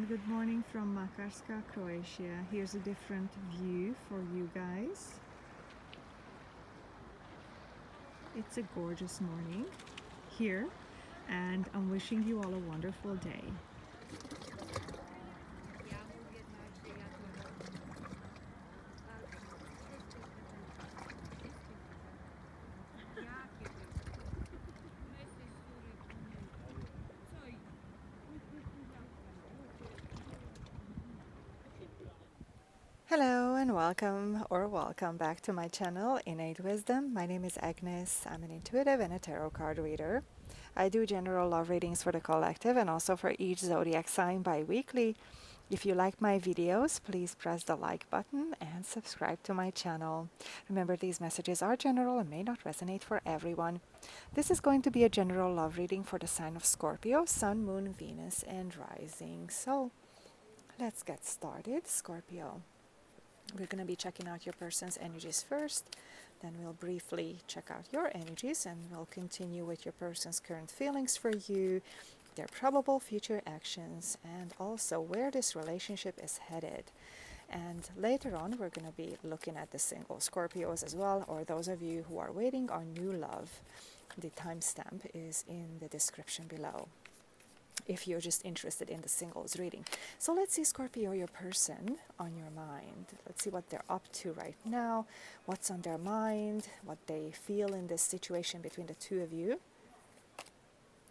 everyone, good morning from Makarska, Croatia. Here's a different view for you guys. It's a gorgeous morning here, and I'm wishing you all a wonderful day. Hello and welcome back to my channel, Innate Wisdom. My name is Agnes. I'm an intuitive and a tarot card reader. I do general love readings for the collective and also for each zodiac sign bi-weekly. If you like my videos, please press the like button and subscribe to my channel. Remember, these messages are general and may not resonate for everyone. This is going to be a general love reading for the sign of Scorpio, Sun, Moon, Venus, and Rising. So let's get started, Scorpio. We're going to be checking out your person's energies first, then we'll briefly check out your energies, and we'll continue with your person's current feelings for you, their probable future actions, and also where this relationship is headed. And later on, we're going to be looking at the single Scorpios as well, or those of you who are waiting on new love. The timestamp is in the description below if you're just interested in the singles reading. So let's see, Scorpio, your person on your mind. Let's see what they're up to right now, what's on their mind, what they feel in this situation between the two of you,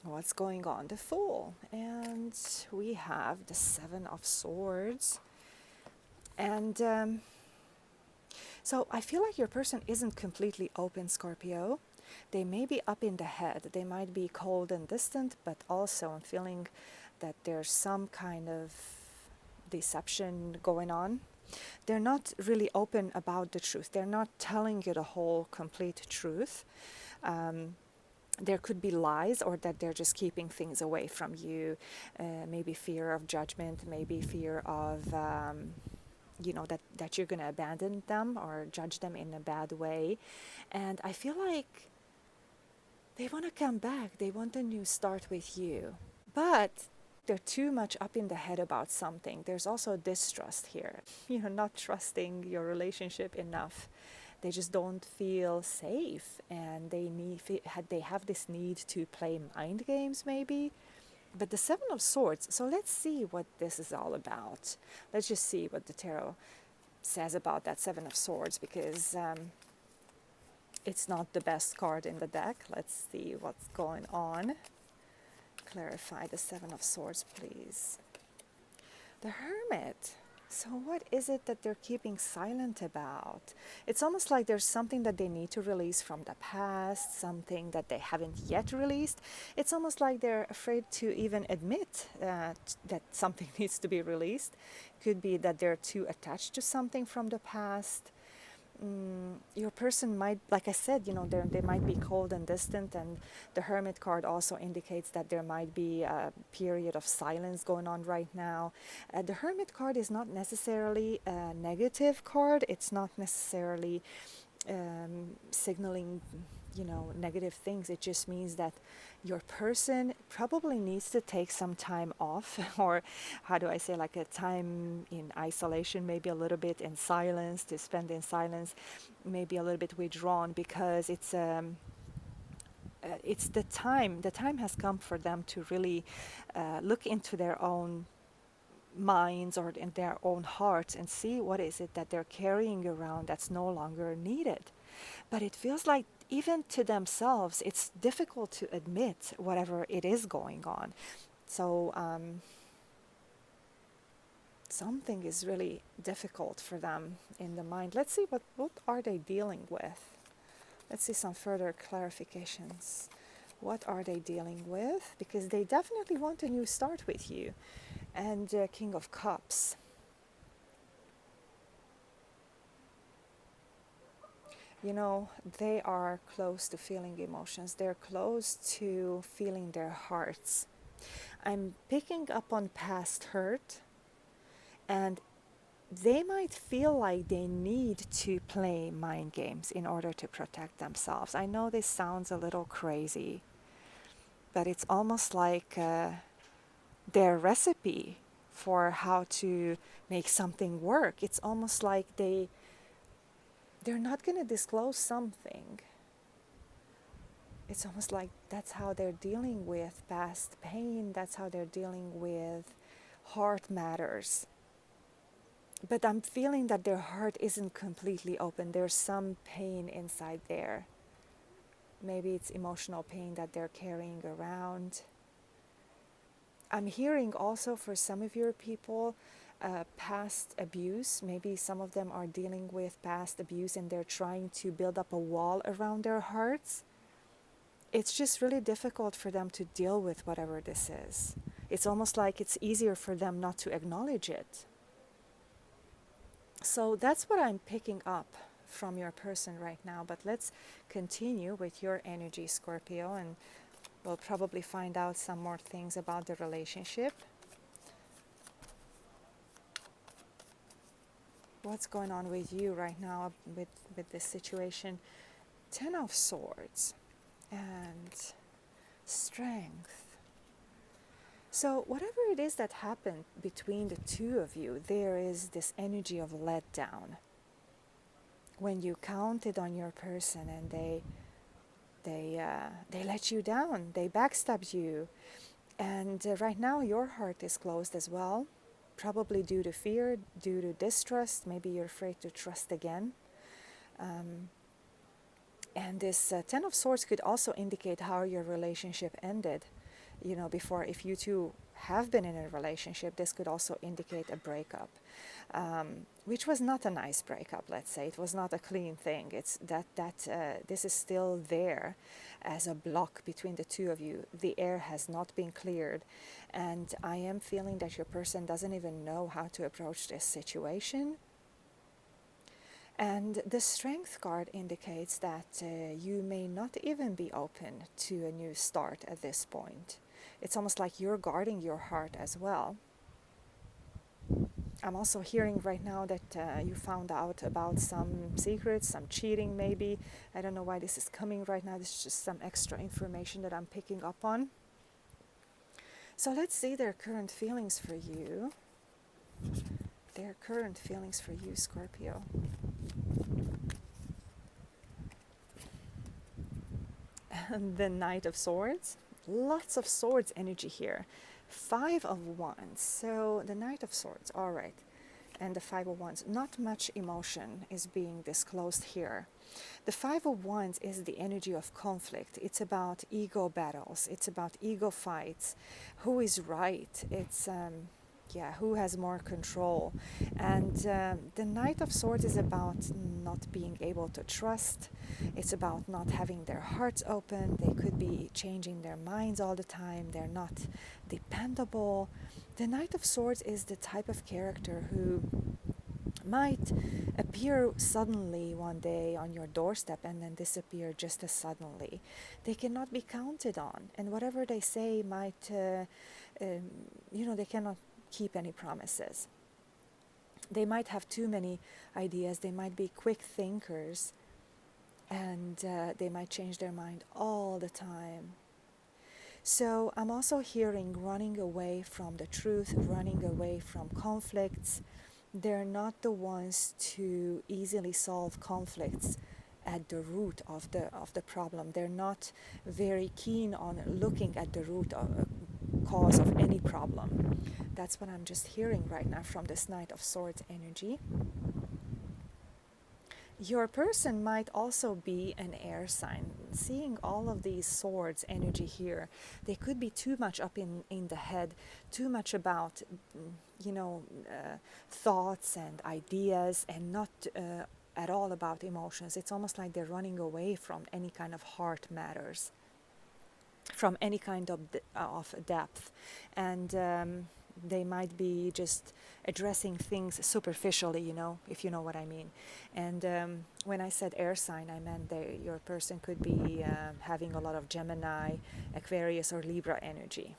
what's going on. The Fool, and we have the Seven of Swords. And so I feel like your person isn't completely open, Scorpio. They may be up in the head, they might be cold and distant, but also I'm feeling that there's some kind of deception going on. They're not really open about the truth. They're not telling you the whole complete truth. There could be lies, or that they're just keeping things away from you. Maybe fear of judgment, maybe fear of that you're going to abandon them or judge them in a bad way. And I feel like they want to come back. They want a new start with you. But they're too much up in the head about something. There's also distrust here. Not trusting your relationship enough. They just don't feel safe, and they have this need to play mind games maybe. But the Seven of Swords, so let's see what this is all about. Let's just see what the tarot says about that Seven of Swords, because it's not the best card in the deck. Let's see what's going on. Clarify the Seven of Swords, please. The Hermit. So what is it that they're keeping silent about? It's almost like there's something that they need to release from the past, something that they haven't yet released. It's almost like they're afraid to even admit that something needs to be released. Could be that they're too attached to something from the past. Your person might, like I said, they might be cold and distant, and the Hermit card also indicates that there might be a period of silence going on right now. The Hermit card is not necessarily a negative card. It's not necessarily signaling negative things. It just means that your person probably needs to take some time off, or how do I say, like a time in isolation, maybe a little bit in silence, to spend in silence, maybe a little bit withdrawn, because it's the time has come for them to really look into their own minds or in their own hearts and see what is it that they're carrying around that's no longer needed. But it feels like even to themselves, it's difficult to admit whatever it is going on. So something is really difficult for them in the mind. Let's see, what are they dealing with? Let's see some further clarifications. What are they dealing with? Because they definitely want a new start with you. And King of Cups. They are close to feeling emotions. They're close to feeling their hearts. I'm picking up on past hurt, and they might feel like they need to play mind games in order to protect themselves. I know this sounds a little crazy, but it's almost like their recipe for how to make something work. It's almost like they're not going to disclose something. It's almost like that's how they're dealing with past pain. That's how they're dealing with heart matters. But I'm feeling that their heart isn't completely open. There's some pain inside there. Maybe it's emotional pain that they're carrying around. I'm hearing also for some of your people, past abuse. Maybe some of them are dealing with past abuse and they're trying to build up a wall around their hearts. It's just really difficult for them to deal with whatever this is. It's almost like it's easier for them not to acknowledge it. So that's what I'm picking up from your person right now. But let's continue with your energy, Scorpio, and we'll probably find out some more things about the relationship. What's going on with you right now with this situation? 10 of Swords and Strength. So whatever it is that happened between the two of you, there is this energy of letdown. When you counted on your person and they let you down, they backstabbed you, and right now your heart is closed as well, probably due to fear, due to distrust. Maybe you're afraid to trust again. And this 10 of Swords could also indicate how your relationship ended. You know, before, if you two have been in a relationship, this could also indicate a breakup, which was not a nice breakup, let's say. It was not a clean thing. It's that this is still there as a block between the two of you. The air has not been cleared, and I am feeling that your person doesn't even know how to approach this situation. And the Strength card indicates that you may not even be open to a new start at this point. It's almost like you're guarding your heart as well. I'm also hearing right now that you found out about some secrets, some cheating maybe. I don't know why this is coming right now. This is just some extra information that I'm picking up on. So let's see their current feelings for you. Their current feelings for you, Scorpio. And the Knight of Swords. Lots of swords energy here. 5 of Wands. So the Knight of Swords, all right. And the 5 of Wands. Not much emotion is being disclosed here. The 5 of Wands is the energy of conflict. It's about ego battles. It's about ego fights. Who is right? It's who has more control. And the Knight of Swords is about not being able to trust. It's about not having their hearts open. They could be changing their minds all the time. They're not dependable. The Knight of Swords is the type of character who might appear suddenly one day on your doorstep and then disappear just as suddenly. They cannot be counted on, and whatever they say might, they cannot keep any promises. They might have too many ideas. They might be quick thinkers, and they might change their mind all the time. So I'm also hearing running away from the truth, running away from conflicts. They're not the ones to easily solve conflicts at the root of the problem. They're not very keen on looking at the root of cause of any problem. That's what I'm just hearing right now from this Knight of Swords energy. Your person might also be an air sign. Seeing all of these swords energy here, they could be too much up in the head, too much about, thoughts and ideas, and not at all about emotions. It's almost like they're running away from any kind of heart matters, from any kind of depth. And they might be just addressing things superficially, if you know what I mean. And when I said air sign, I meant your person could be having a lot of Gemini, Aquarius, or Libra energy.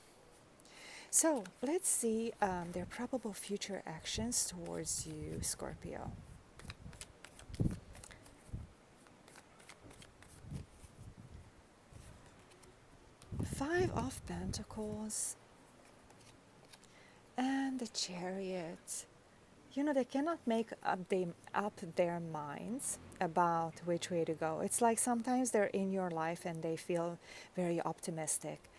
So let's see their probable future actions towards you, Scorpio. Five of Pentacles and And the Chariot. They cannot make up their minds about which way to go. It's like sometimes they're in your life and they feel very optimistic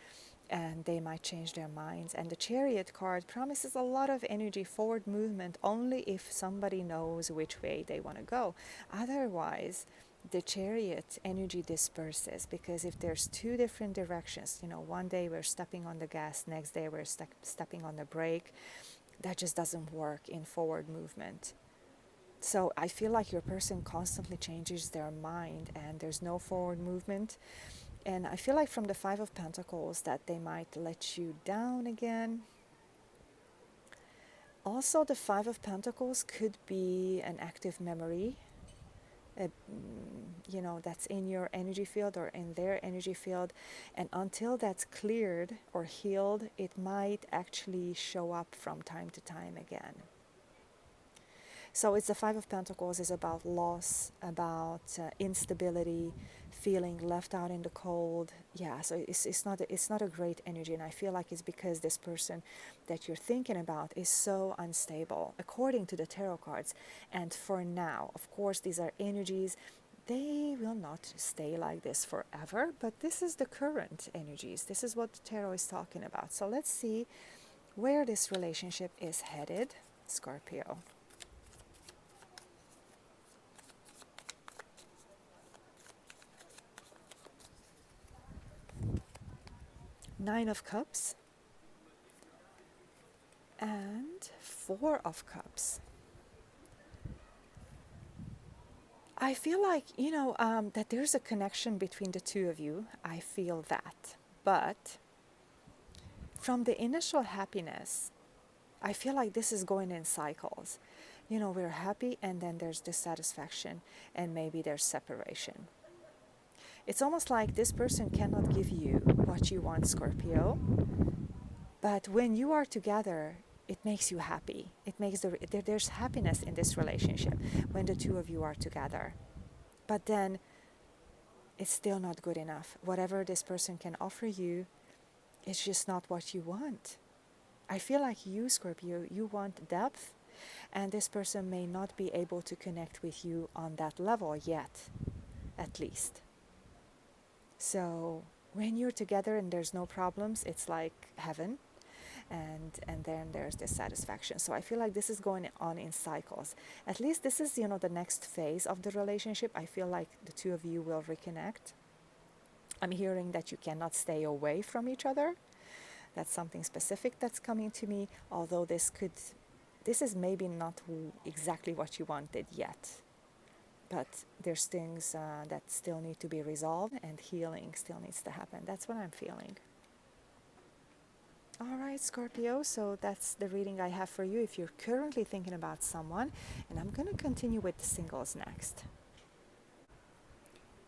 and they might change their minds. And the Chariot card promises a lot of energy, forward movement, only if somebody knows which way they want to go. Otherwise, the Chariot energy disperses, because if there's two different directions, one day we're stepping on the gas, next day we're stepping on the brake, that just doesn't work in forward movement. So I feel like your person constantly changes their mind and there's no forward movement. And I feel like from the Five of Pentacles that they might let you down again. Also, the Five of Pentacles could be an active memory, that's in your energy field or in their energy field. And until that's cleared or healed, it might actually show up from time to time again. So it's the Five of Pentacles is about loss, about instability, feeling left out in the cold. Yeah, so it's not a great energy, and I feel like it's because this person that you're thinking about is so unstable, according to the tarot cards. And for now, of course, these are energies. They will not stay like this forever, but this is the current energies. This is what the tarot is talking about. So let's see where this relationship is headed, Scorpio. Nine of Cups and Four of Cups. I feel like, that there's a connection between the two of you. I feel that. But from the initial happiness, I feel like this is going in cycles. We're happy and then there's dissatisfaction and maybe there's separation. It's almost like this person cannot give you what you want, Scorpio. But when you are together, it makes you happy. It makes there's happiness in this relationship when the two of you are together. But then it's still not good enough. Whatever this person can offer you, it's just not what you want. I feel like you, Scorpio, you want depth, and this person may not be able to connect with you on that level yet, at least. So when you're together and there's no problems, it's like heaven. And then there's dissatisfaction. So I feel like this is going on in cycles. At least this is, the next phase of the relationship. I feel like the two of you will reconnect. I'm hearing that you cannot stay away from each other. That's something specific that's coming to me. Although this is maybe not exactly what you wanted yet. But there's things that still need to be resolved, and healing still needs to happen. That's what I'm feeling. All right, Scorpio, so that's the reading I have for you if you're currently thinking about someone. And I'm going to continue with the singles next.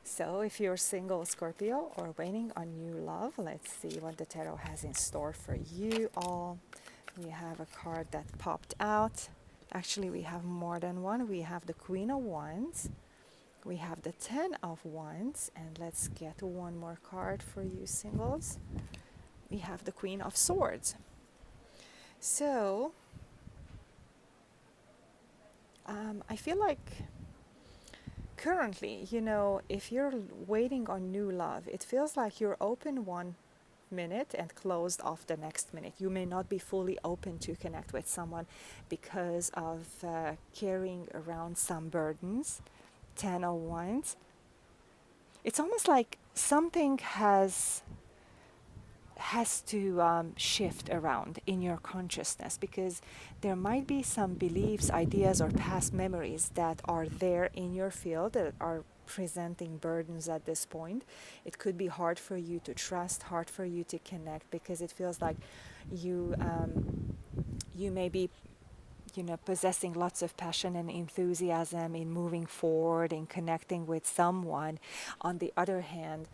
So if you're single, Scorpio, or waiting on new love, let's see what the tarot has in store for you all. We have a card that popped out. Actually, we have more than one. We have the Queen of Wands. We have the Ten of Wands. And let's get one more card for you singles. We have the Queen of Swords. So, I feel like currently, if you're waiting on new love, it feels like you're open one minute and closed off the next minute. You may not be fully open to connect with someone because of carrying around some burdens. Ten of Wands. It's almost like something has to shift around in your consciousness, because there might be some beliefs, ideas, or past memories that are there in your field that are presenting burdens at this point. It could be hard for you to trust, hard for you to connect, because it feels like you may be possessing lots of passion and enthusiasm in moving forward and connecting with someone. On the other hand,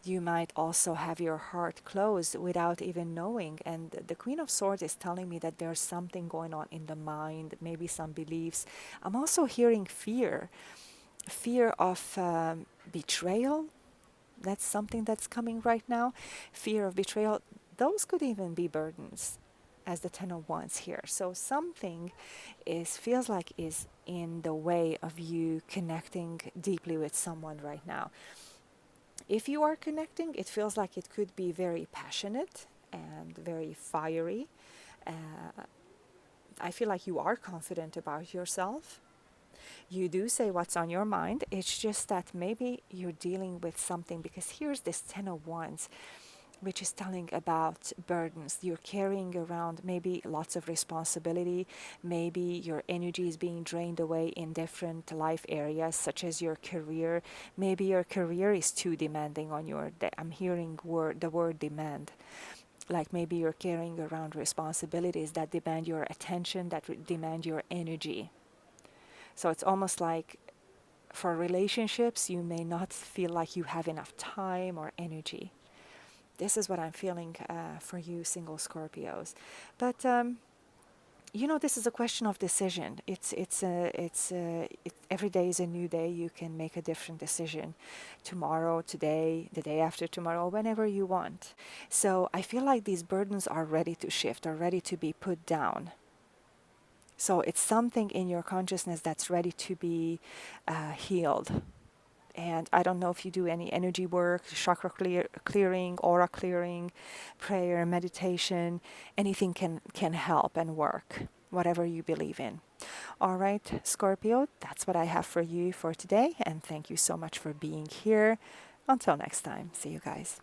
you might also have your heart closed without even knowing. And the Queen of Swords is telling me that there's something going on in the mind, maybe some beliefs. I'm also hearing fear of betrayal. That's something that's coming right now. Fear of betrayal. Those could even be burdens. as the Ten of Wands here. So something feels like is in the way of you connecting deeply with someone right now. If you are connecting, it feels like it could be very passionate and very fiery. I feel like you are confident about yourself. You do say what's on your mind. It's just that maybe you're dealing with something, because here's this Ten of Wands, which is telling about burdens. You're carrying around maybe lots of responsibility. Maybe your energy is being drained away in different life areas, such as your career. Maybe your career is too demanding on I'm hearing the word demand. Like maybe you're carrying around responsibilities that demand your attention, that demand your energy. So it's almost like for relationships, you may not feel like you have enough time or energy. This is what I'm feeling for you, single Scorpios. But this is a question of decision. Every day is a new day. You can make a different decision tomorrow, today, the day after tomorrow, whenever you want. So I feel like these burdens are ready to shift, are ready to be put down. So it's something in your consciousness that's ready to be healed. And I don't know if you do any energy work, chakra clearing, aura clearing, prayer, meditation. Anything can help and work, whatever you believe in. All right, Scorpio, that's what I have for you for today. And thank you so much for being here. Until next time, see you guys.